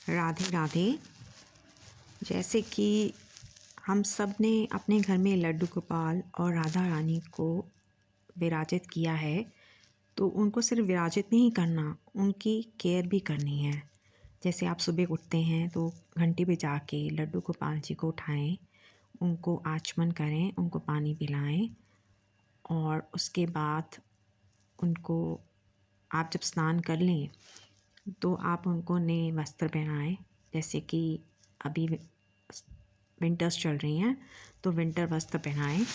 राधे राधे। जैसे कि हम सब ने अपने घर में लड्डू गोपाल और राधा रानी को विराजित किया है, तो उनको सिर्फ विराजित नहीं करना, उनकी केयर भी करनी है। जैसे आप सुबह उठते हैं तो घंटी बजा के लड्डू गोपाल जी को उठाएं, उनको आचमन करें, उनको पानी पिलाएं और उसके बाद उनको आप जब स्नान कर लें तो आप उनको नए वस्त्र पहनाएं। जैसे कि अभी विंटर्स चल रही हैं तो विंटर वस्त्र पहनाएं।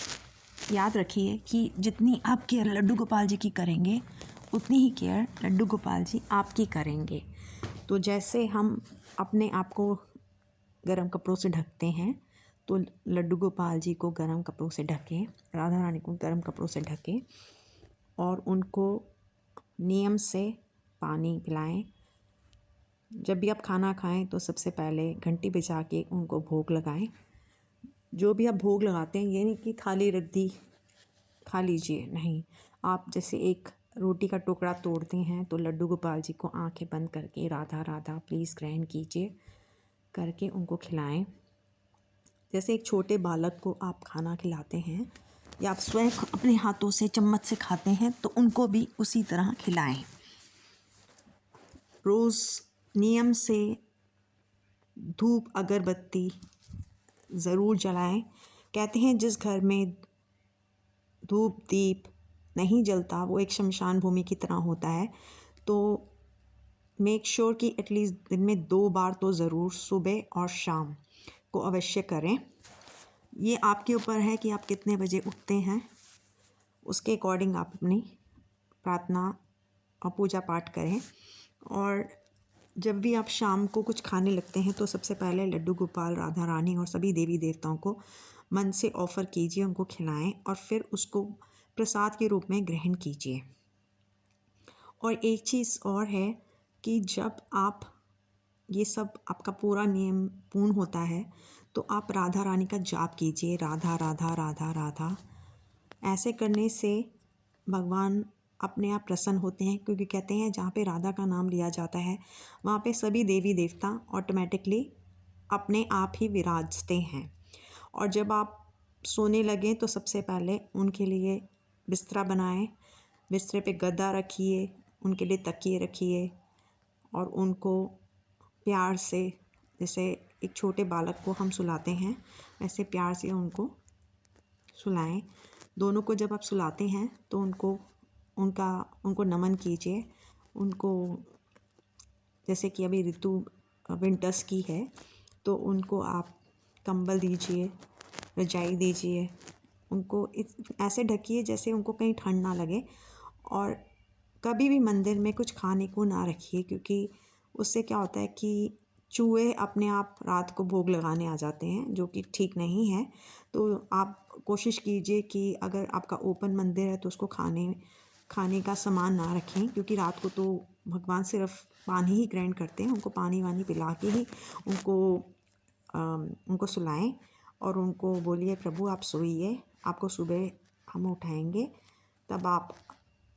याद रखिए कि जितनी आप केयर लड्डू गोपाल जी की करेंगे उतनी ही केयर लड्डू गोपाल जी आपकी करेंगे। तो जैसे हम अपने आप को गर्म कपड़ों से ढकते हैं तो लड्डू गोपाल जी को गर्म कपड़ों से ढकें, राधा रानी को गर्म कपड़ों से ढकें और उनको नियम से पानी पिलाएं। जब भी आप खाना खाएं तो सबसे पहले घंटी बजा के उनको भोग लगाएं। जो भी आप भोग लगाते हैं ये नहीं कि थाली रख दी खा लीजिए, नहीं। आप जैसे एक रोटी का टुकड़ा तोड़ते हैं तो लड्डू गोपाल जी को आंखें बंद करके राधा राधा प्लीज़ ग्रहण कीजिए करके उनको खिलाएं। जैसे एक छोटे बालक को आप खाना खिलाते हैं या आप स्वयं अपने हाथों से चम्मच से खाते हैं तो उनको भी उसी तरह खिलाएं। रोज़ नियम से धूप अगरबत्ती ज़रूर जलाएं। कहते हैं जिस घर में धूप दीप नहीं जलता वो एक शमशान भूमि की तरह होता है। तो मेक श्योर कि एटलीस्ट दिन में 2 बार तो ज़रूर सुबह और शाम को अवश्य करें। ये आपके ऊपर है कि आप कितने बजे उठते हैं, उसके अकॉर्डिंग आप अपनी प्रार्थना और पूजा पाठ करें। और जब भी आप शाम को कुछ खाने लगते हैं तो सबसे पहले लड्डू गोपाल, राधा रानी और सभी देवी देवताओं को मन से ऑफ़र कीजिए, उनको खिलाएं और फिर उसको प्रसाद के रूप में ग्रहण कीजिए। और एक चीज़ और है कि जब आप ये सब आपका पूरा नियम पूर्ण होता है तो आप राधा रानी का जाप कीजिए, राधा राधा राधा राधा। ऐसे करने से भगवान अपने आप प्रसन्न होते हैं, क्योंकि कहते हैं जहाँ पे राधा का नाम लिया जाता है वहाँ पे सभी देवी देवता ऑटोमेटिकली अपने आप ही विराजते हैं। और जब आप सोने लगें तो सबसे पहले उनके लिए बिस्तरा बनाएं, बिस्तरे पे गद्दा रखिए, उनके लिए तकिए रखिए और उनको प्यार से, जैसे एक छोटे बालक को हम सुलाते हैं वैसे प्यार से उनको सुलाएं। दोनों को जब आप सुलाते हैं तो उनको नमन कीजिए। उनको जैसे कि अभी ऋतु विंटर्स की है तो उनको आप कंबल दीजिए, रजाई दीजिए। उनको ऐसे ढकिए जैसे उनको कहीं ठंड ना लगे। और कभी भी मंदिर में कुछ खाने को ना रखिए, क्योंकि उससे क्या होता है कि चूहे अपने आप रात को भोग लगाने आ जाते हैं, जो कि ठीक नहीं है। तो आप कोशिश कीजिए कि अगर आपका ओपन मंदिर है तो उसको खाने का सामान ना रखें, क्योंकि रात को तो भगवान सिर्फ पानी ही ग्रहण करते हैं। उनको पानी वानी पिला के ही उनको सुलाएं और उनको बोलिए प्रभु आप सोइए, आपको सुबह हम उठाएंगे, तब आप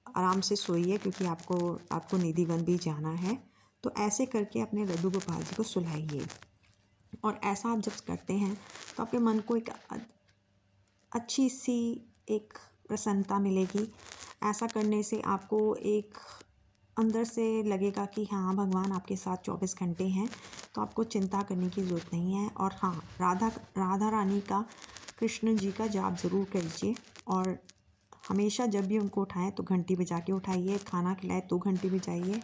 आराम से सोइए क्योंकि आपको निधि वन भी जाना है। तो ऐसे करके अपने लड्डू गोपाल जी को सुलाइए। और ऐसा आप जब करते हैं तो आपके मन को एक अच्छी सी एक प्रसन्नता मिलेगी। ऐसा करने से आपको एक अंदर से लगेगा कि हाँ भगवान आपके साथ 24 घंटे हैं, तो आपको चिंता करने की ज़रूरत नहीं है। और हाँ, राधा रानी का, कृष्ण जी का जाप ज़रूर कीजिए। और हमेशा जब भी उनको उठाएं तो घंटी बजा के उठाइए, खाना खिलाए तो घंटी बजाइए।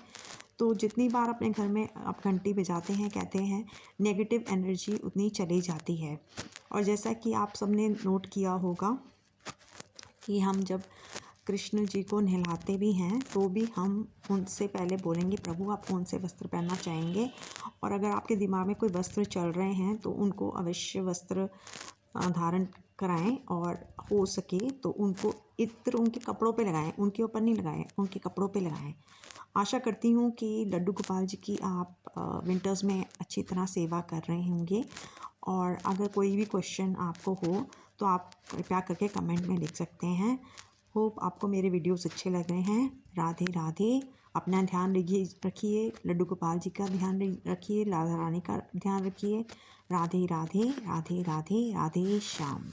तो जितनी बार अपने घर में आप घंटी बजाते हैं, कहते हैं नेगेटिव एनर्जी उतनी चली जाती है। और जैसा कि आप सबने नोट किया होगा कि हम जब कृष्ण जी को नहलाते भी हैं तो भी हम उनसे पहले बोलेंगे प्रभु आप कौन से वस्त्र पहनना चाहेंगे। और अगर आपके दिमाग में कोई वस्त्र चल रहे हैं तो उनको अवश्य वस्त्र धारण कराएं। और हो सके तो उनको इत्र उनके कपड़ों पे लगाएं, उनके ऊपर नहीं लगाएं, उनके कपड़ों पे लगाएं। आशा करती हूँ कि लड्डू गोपाल जी की आप विंटर्स में अच्छी तरह सेवा कर रहे होंगे। और अगर कोई भी क्वेश्चन आपको हो तो आप कृपया करके कमेंट में लिख सकते हैं। होप आपको मेरे वीडियोस अच्छे लग रहे हैं। राधे राधे। अपना ध्यान रखिए, लड्डू गोपाल जी का ध्यान रखिए, राधा रानी का ध्यान रखिए। राधे राधे राधे राधे राधे श्याम।